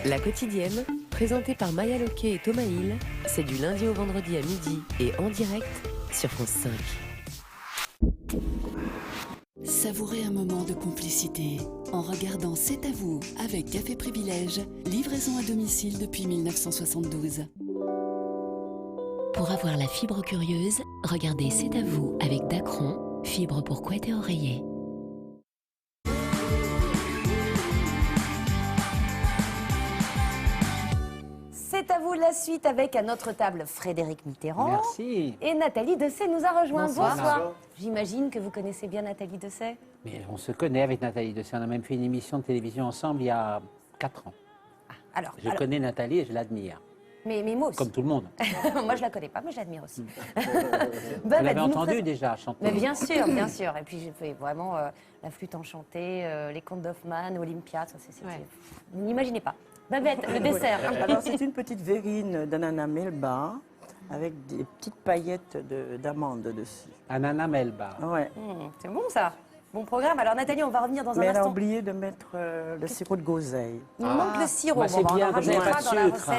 La quotidienne, présentée par Maya Loquet et Thomas Hill, c'est du lundi au vendredi à midi et en direct sur France 5. Savourez un moment de complicité en regardant C'est à vous avec Café Privilège, livraison à domicile depuis 1972. Pour avoir la fibre curieuse, regardez C'est à vous avec Dacron, fibre pour couette et oreiller. C'est à vous la suite avec à notre table Frédéric Mitterrand. Merci. Et Nathalie Dessay nous a rejoint. Bonsoir. J'imagine que vous connaissez bien Nathalie Dessay. Mais on se connaît avec Nathalie Dessay. On a même fait une émission de télévision ensemble il y a 4 ans. Alors, Je connais Nathalie et je l'admire. mais moi aussi. Comme tout le monde. Moi, je la connais pas, mais je l'admire aussi. Vous l'avez entendu déjà chanter. Mais bien sûr, bien sûr. Et puis j'ai fait vraiment la flûte enchantée, les contes d'Hoffmann, Olympia. Vous n'imaginez pas. Babette, le dessert. Alors, c'est une petite verrine d'ananas melba avec des petites paillettes d'amandes dessus. Anana Melba. Ouais. C'est bon ça. Bon programme. Alors Nathalie, on va revenir dans Mais un elle a instant. oublié de mettre le sirop de goseille. Il manque le sirop. Bah, c'est Bon, bien on en de mettre rajoutera pas de dans la sucre.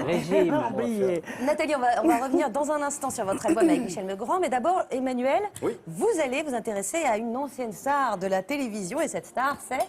recette. Régime. Oublié. Nathalie, on va revenir dans un instant sur votre album avec Michel Legrand. Mais d'abord, Emmanuel, vous allez vous intéresser à une ancienne star de la télévision. Et cette star, c'est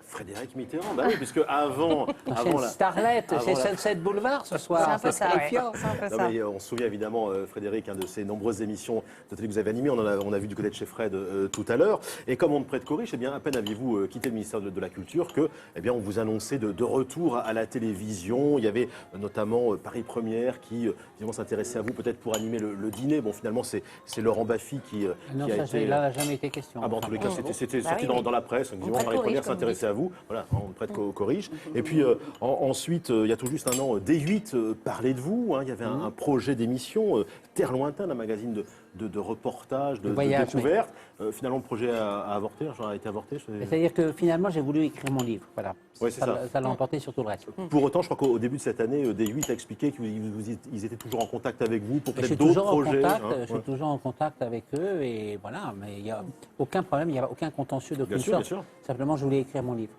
Frédéric Mitterrand, bah oui, puisque avant la... Starlette, c'est Sunset Boulevard ce soir. C'est un peu ça, terrifiant. C'est un peu Non, ça. mais on se souvient évidemment, Frédéric, de ces nombreuses émissions de télé que vous avez animées. On a vu du côté de chez Fred tout à l'heure. Et comme on ne prête qu'aux riches, eh bien, à peine aviez-vous quitté le ministère de la Culture que, eh bien, on vous annonçait de retour à la télévision. Il y avait notamment Paris Première qui, évidemment, s'intéressait à vous peut-être pour animer le dîner. Bon, finalement, c'est Laurent Baffy qui Non, a ça, été... là, n'a jamais été question. Ah bon, en tous les cas, c'était sorti oui. dans la presse. On Paris prête qu'aux Première riches, comme s'intéressait à vous. Voilà, on ne prête qu'aux riches. Et puis ensuite, il y a tout juste un an, D8 parlait de vous. Il y avait un projet d'émission, Terre Lointaine, un magazine de reportages, de voyage, découvertes. Finalement, le projet a avorté, a été avorté. C'est-à-dire que finalement, j'ai voulu écrire mon livre. Voilà. Ouais, c'est ça. Ça l'a emporté sur tout le reste. Pour autant, je crois qu'au début de cette année, D8 a expliqué qu'ils étaient toujours en contact avec vous pour Je suis peut-être d'autres toujours en projets. contact, hein. je suis toujours en contact avec eux et voilà, mais il n'y a aucun problème, il n'y a aucun contentieux d'aucune Bien sûr, sorte. bien sûr. Simplement, je voulais écrire mon livre.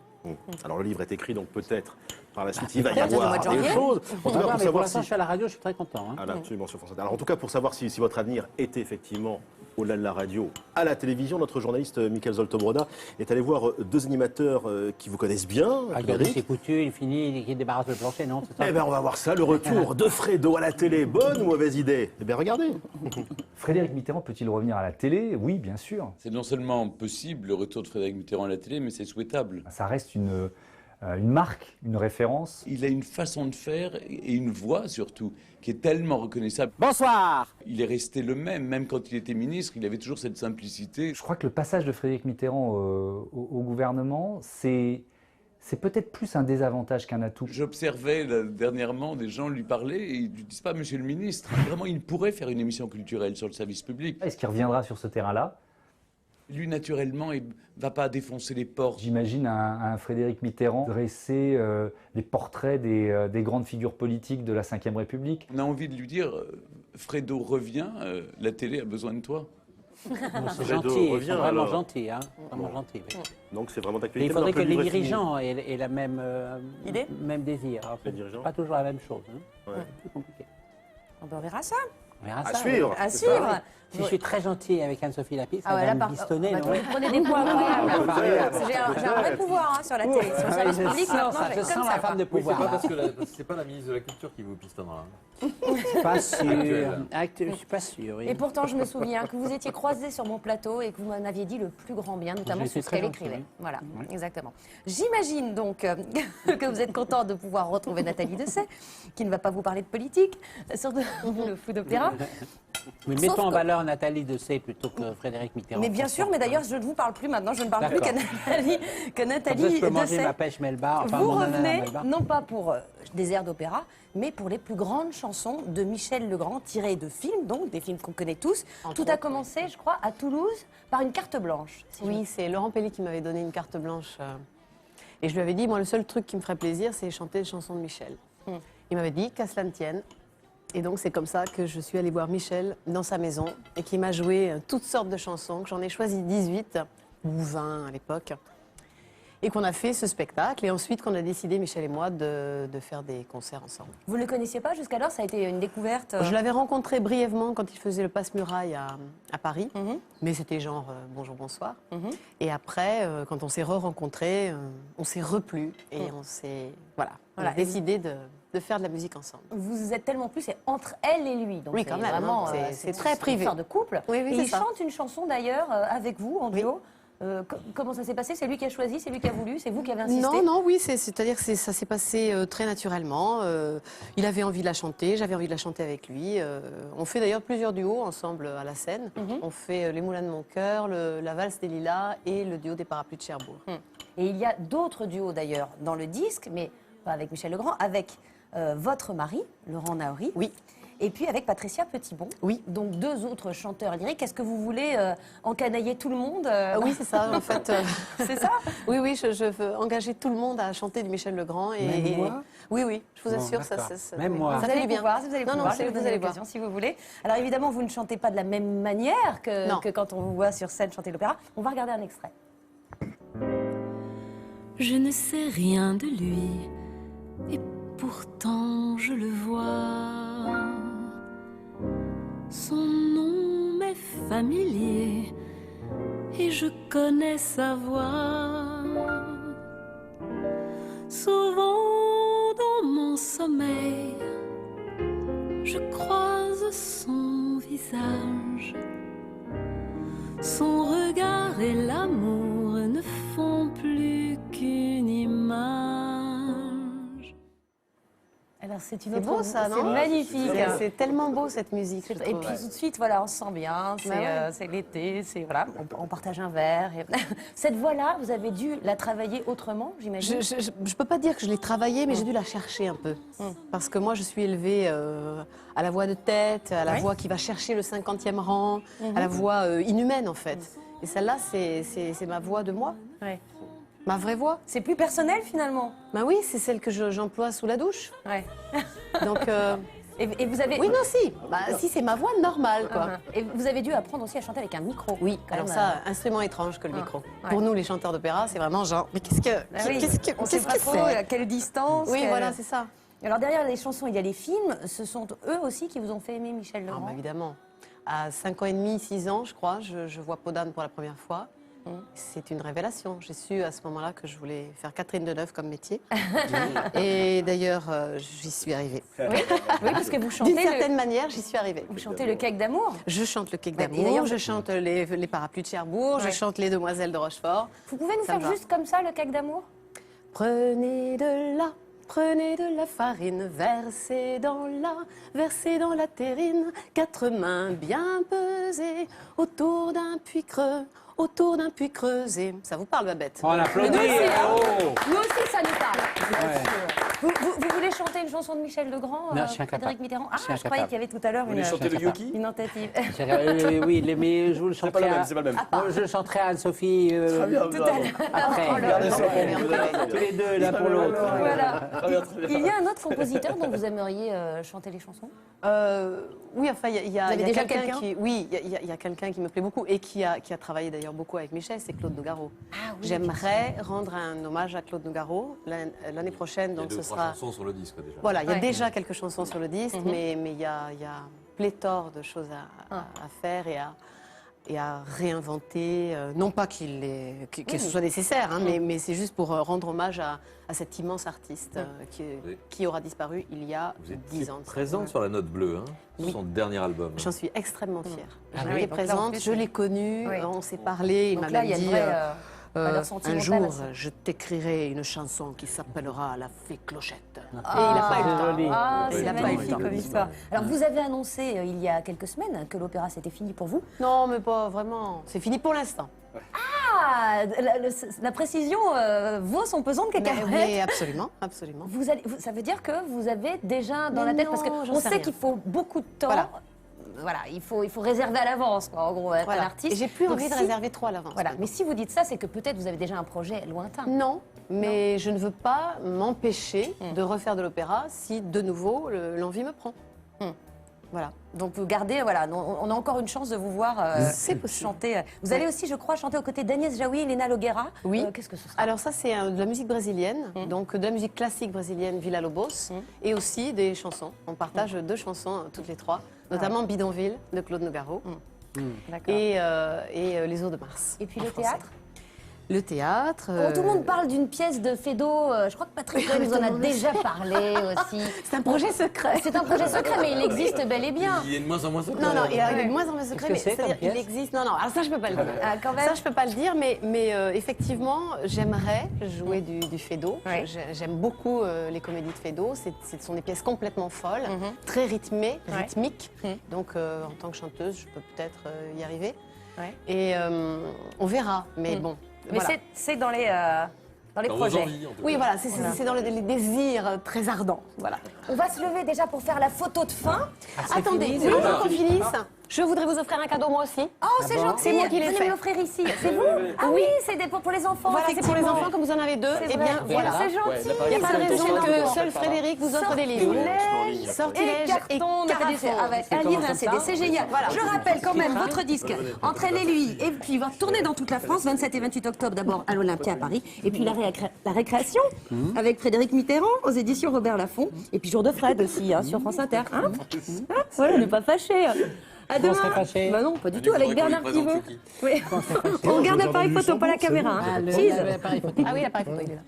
Alors le livre est écrit, donc peut-être par la suite il va y peut-être au mois avoir de des janvier. choses. En tout cas, Mais pour pour savoir l'instant, si... je suis à la radio, je suis très content. Hein. Ah, là, absolument sur France Inter. Alors en tout cas, pour savoir si votre avenir était effectivement au-delà de la radio, à la télévision, notre journaliste Mickaël Zoltobroda est allé voir deux animateurs qui vous connaissent bien. Regardez, c'est coutu, il finit, il débarrasse le plancher, non c'est ça. Eh bien, on va voir ça, le retour de Fredo à la télé. Bonne ou mauvaise idée? Eh bien, regardez. Frédéric Mitterrand peut-il revenir à la télé? Oui, bien sûr. C'est non seulement possible, le retour de Frédéric Mitterrand à la télé, mais c'est souhaitable. Ça reste une marque, une référence. Il a une façon de faire et une voix surtout qui est tellement reconnaissable. Bonsoir. Il est resté le même quand il était ministre, il avait toujours cette simplicité. Je crois que le passage de Frédéric Mitterrand au gouvernement, c'est peut-être plus un désavantage qu'un atout. J'observais dernièrement des gens lui parler et ils lui disent pas Monsieur le ministre. Vraiment, il pourrait faire une émission culturelle sur le service public. Est-ce qu'il reviendra sur ce terrain-là? Lui, naturellement, il va pas défoncer les portes. J'imagine un Frédéric Mitterrand dresser les portraits des grandes figures politiques de la Ve République. On a envie de lui dire Fredo, reviens, la télé a besoin de toi. C'est Fredo gentil, revient, c'est vraiment alors. gentil. Hein, vraiment gentil, oui. Donc c'est vraiment Et d'actualité. il faudrait mais que un peu les libre et fini. dirigeants aient la même, Idée même désir. Alors, Les dirigeants. pas toujours la même chose. Hein. Ouais. C'est plus compliqué. On verra ça. On verra À ça, suivre. À c'est suivre. ça. Si je suis très gentil avec Anne-Sophie Lapix, Ah ouais, elle là, va me bistonner, non? vous prenez des points incroyables. Incroyable. J'ai un vrai pouvoir sur la télé. Sur le service Oui, je public, sens maintenant, ça, je vais je être sens comme la ça. femme de Oui, c'est pouvoir. pas là. parce que c'est pas la ministre de la Culture qui vous pistonnera. Pas sûr. Actuelle. Je suis pas sûr. oui. Et pourtant, je me souviens que vous étiez croisés sur mon plateau et que vous m'en aviez dit le plus grand bien, notamment J'ai sur été ce qu'elle très gentil, écrivait. oui. Voilà, exactement. J'imagine donc que vous êtes content de pouvoir retrouver Nathalie Dessay, qui ne va pas vous parler de politique, surtout le fou d'opéra. Mais Sauf mettons en que- valeur Nathalie Dessay plutôt que Frédéric Mitterrand. Mais bien sûr, mais d'ailleurs, je ne vous parle plus maintenant, je ne parle plus D'accord. que Comme ça, Nathalie je peux manger Dessay. ma pêche Melba. Enfin, Vous mon ananas revenez, Melba. non pas pour des airs d'opéra, mais pour les plus grandes chansons de Michel Legrand, tirées de films, donc des films qu'on connaît tous. Tout a commencé, je crois, à Toulouse, par une carte blanche. si je Oui, c'est Laurent Pelli qui m'avait donné une carte blanche. Et je lui avais dit, moi, le seul truc qui me ferait plaisir, c'est chanter des chansons de Michel. Il m'avait dit, qu'à cela ne tienne. Et donc, c'est comme ça que je suis allée voir Michel dans sa maison et qui m'a joué toutes sortes de chansons, que j'en ai choisi 18, ou 20 à l'époque. Et qu'on a fait ce spectacle. Et ensuite, qu'on a décidé, Michel et moi, de faire des concerts ensemble. Vous ne le connaissiez pas jusqu'alors? Ça a été une découverte Je l'avais rencontré brièvement quand il faisait le Passe-Muraille à Paris. Mais c'était genre bonjour, bonsoir. Et après, quand on s'est re-rencontrés, on s'est replu. Et on s'est... Voilà. On a décidé de faire de la musique ensemble. Vous êtes tellement plus, c'est entre elle et lui. Donc oui, quand même. Vraiment, c'est très privé. Une histoire de couple. Oui, et il ça. chante une chanson d'ailleurs avec vous, en duo. Comment ça s'est passé? C'est lui qui a choisi, c'est lui qui a voulu, c'est vous qui avez insisté? Non, oui, c'est-à-dire que ça s'est passé très naturellement. Il avait envie de la chanter, j'avais envie de la chanter avec lui. On fait d'ailleurs plusieurs duos ensemble à la scène. On fait Les Moulins de mon cœur, la Valse des Lilas et le duo des Parapluies de Cherbourg. Et il y a d'autres duos d'ailleurs dans le disque, mais pas avec Michel Legrand, avec votre mari, Laurent Naouri. Oui. Et puis avec Patricia Petitbon. Oui. Donc 2 autres chanteurs lyriques. Est-ce que vous voulez encanailler tout le monde Oui, c'est ça, en fait. C'est ça? Oui, je veux engager tout le monde à chanter du Michel Legrand. Même moi? Oui, je vous assure. D'accord. Même moi. Vous allez bien voir, vous allez pouvoir, vous allez voir. si vous voulez. Alors évidemment, vous ne chantez pas de la même manière que quand on vous voit sur scène chanter l'opéra. On va regarder un extrait. Je ne sais rien de lui, et pourtant je le vois. Son nom m'est familier, et je connais sa voix. Souvent dans mon sommeil, je croise son visage. Son regard et l'amour ne font plus qu'une image. Alors c'est une C'est autre... beau ça, non? C'est magnifique. C'est tellement beau cette musique. Et puis tout de suite, voilà, on se sent bien, c'est l'été, c'est voilà, on partage un verre. Et... Cette voix-là, vous avez dû la travailler autrement, j'imagine? Je peux pas dire que je l'ai travaillée, mais j'ai dû la chercher un peu. Parce que moi, je suis élevée à la voix de tête, à la voix qui va chercher le 50e rang, à la voix inhumaine en fait. Et celle-là, c'est ma voix de moi. Ouais. Ma vraie voix. C'est plus personnel finalement. Ben oui, c'est celle que j'emploie sous la douche. Ouais. Donc... Et vous avez... Oui, non, si. Bah, si, c'est ma voix normale, quoi. Et vous avez dû apprendre aussi à chanter avec un micro. Oui, alors ça, instrument étrange que le micro. Pour nous, les chanteurs d'opéra, c'est vraiment genre, mais qu'est-ce que c'est? À quelle distance? Oui, voilà, c'est ça. Alors derrière les chansons, il y a les films. Ce sont eux aussi qui vous ont fait aimer Michel Legrand? Ah, bah, évidemment. À 5 ans et demi, 6 ans, je crois, je vois Peau d'âne pour la première fois. C'est une révélation. J'ai su à ce moment-là que je voulais faire Catherine Deneuve comme métier. Et d'ailleurs, j'y suis arrivée. Oui, parce que vous chantez... D'une certaine manière, j'y suis arrivée. Vous chantez le Cake d'amour? Je chante le Cake Et d'amour, d'ailleurs, je chante les Parapluies de Cherbourg, je chante les Demoiselles de Rochefort. Vous pouvez nous faire juste comme ça le Cake d'amour? Prenez de la farine, versez dans la terrine, 4 mains bien pesées, autour d'un puits creusé. Ça vous parle, Babette? On applaudit. Nous aussi, ça nous parle. Vous voulez chanter une chanson de Michel Legrand, Non, je suis incapable. Frédéric Mitterrand? Ah, Je suis je croyais qu'il y avait tout à l'heure Vous voulez chanter le Yoki? une tentative. Oui, mais je vous le chanterai. C'est pas le même. Je chanterai à Anne-Sophie Très bien, Tout à l'heure. après. Regardez ça. Tous les deux, l'un pour l'autre. Voilà. Très bien, très bien. Il y a un autre compositeur dont vous aimeriez chanter les chansons? Oui, enfin, il y a Vous avez déjà quelqu'un? qui... Oui, il y a quelqu'un qui me plaît beaucoup et qui a travaillé d'ailleurs beaucoup avec Michel, c'est Claude Nougaro. Ah oui, J'aimerais rendre un hommage à Claude Nougaro l'année prochaine, donc Il y a ce 2-3 sera... chansons sur le disque déjà. Voilà, il y a Ouais. déjà quelques chansons sur le disque, mais il y a pléthore de choses à faire et à réinventer. Non pas que ce soit nécessaire, hein, mais c'est juste pour rendre hommage à cet immense artiste qui aura disparu il y a Vous êtes 10 ans. présente sur la Note Bleue, hein, Oui. son dernier album. J'en suis extrêmement fière. Ah J'ai oui, été donc là, en présente, plus, je l'ai connu, oui. on s'est parlé, il Donc m'a là, même il y a une dit... vraie valeur un sentimentale jour, à ça. je t'écrirai une chanson qui s'appellera La Fée Clochette. Et il n'a Ah, pas eu le temps. joli. Ah, Il c'est n'a pas eu le magnifique temps. comme histoire. Alors, vous avez annoncé il y a quelques semaines que l'opéra c'était fini pour vous. Non, mais pas vraiment. C'est fini pour l'instant. Ah, la précision vaut son pesant de cacahuètes. Oui, absolument, absolument. Ça veut dire que vous avez déjà dans la tête, parce non, j'en qu'on sais sait rien. qu'il faut beaucoup de temps. Voilà. Voilà, il faut réserver à l'avance, quoi, en gros, être un artiste. Et j'ai plus Donc, envie de si- réserver trop à l'avance. Voilà, mais si vous dites ça, c'est que peut-être vous avez déjà un projet lointain. Non, mais je ne veux pas m'empêcher de refaire de l'opéra si de nouveau l'envie me prend. Voilà. Donc vous gardez, voilà, on a encore une chance de vous voir C'est possible. chanter. Vous allez aussi, je crois, chanter aux côtés d'Agnès Jaoui et Léna Loguera. Oui. Qu'est-ce que ce sera? Alors ça, c'est de la musique brésilienne, donc de la musique classique brésilienne Villa Lobos, et aussi des chansons. On partage 2 chansons, toutes les 3, notamment Bidonville de Claude Nougaro D'accord. et Les Eaux de Mars. Et puis en le français. théâtre? Le théâtre. Tout le monde parle d'une pièce de Feydeau. Je crois que Patrick Cohen nous en a déjà parlé aussi. C'est un projet secret. C'est un projet secret, mais il existe bel et bien. Il est de moins en moins secret. Non, il alors. est de moins en moins secret, mais Qu'est-ce que c'est c'est-à-dire comme il pièce existe. Non, alors ça je peux pas le dire. Ah, quand même. Ça je peux pas le dire, mais effectivement, j'aimerais jouer du Feydeau. Ouais. J'aime beaucoup les comédies de Feydeau. Ce sont des pièces complètement folles, très rythmiques. Donc en tant que chanteuse, je peux peut-être y arriver. Ouais. Et on verra, mais bon. Mais voilà. c'est dans les Dans vos projets. envies, en tout Oui, cas. voilà, c'est dans les désirs très ardents. Voilà. On va se lever déjà pour faire la photo de fin. Attendez, fini, oui, c'est avant qu'on finisse, je voudrais vous offrir un cadeau moi aussi. Oh, c'est bon gentil. C'est moi qui l'ai Venez fait. me l'offrir ici. C'est vous? Ah oui, c'est pour les enfants. Voilà, c'est pour les effectivement. enfants, comme vous en avez 2. C'est Eh vrai. bien, voilà. C'est gentil. Il n'y a pas de raison C'est que énorme. seul Frédéric vous offre des livres. Sortilège, Sortilège et carton, on a fait des- carafon. ah ouais, un livre, un CD, c'est génial. Voilà. Je rappelle quand même votre disque entre elle et lui, et puis il va tourner dans toute la France, 27 et 28 octobre d'abord à l'Olympia à Paris, et puis la récréation avec Frédéric Mitterrand aux éditions Robert Laffont, et puis Jour de Fred aussi sur France Inter. Hein voilà, on n'est pas fâchés. À demain. serait fâchés. Bah non, pas du tout, avec faudrait qu'on lui Bernard présente Pivot. Chucky. Oui. On regarde l'appareil photo, pas la caméra. hein. Cheese. Ah oui, l'appareil photo, il est là.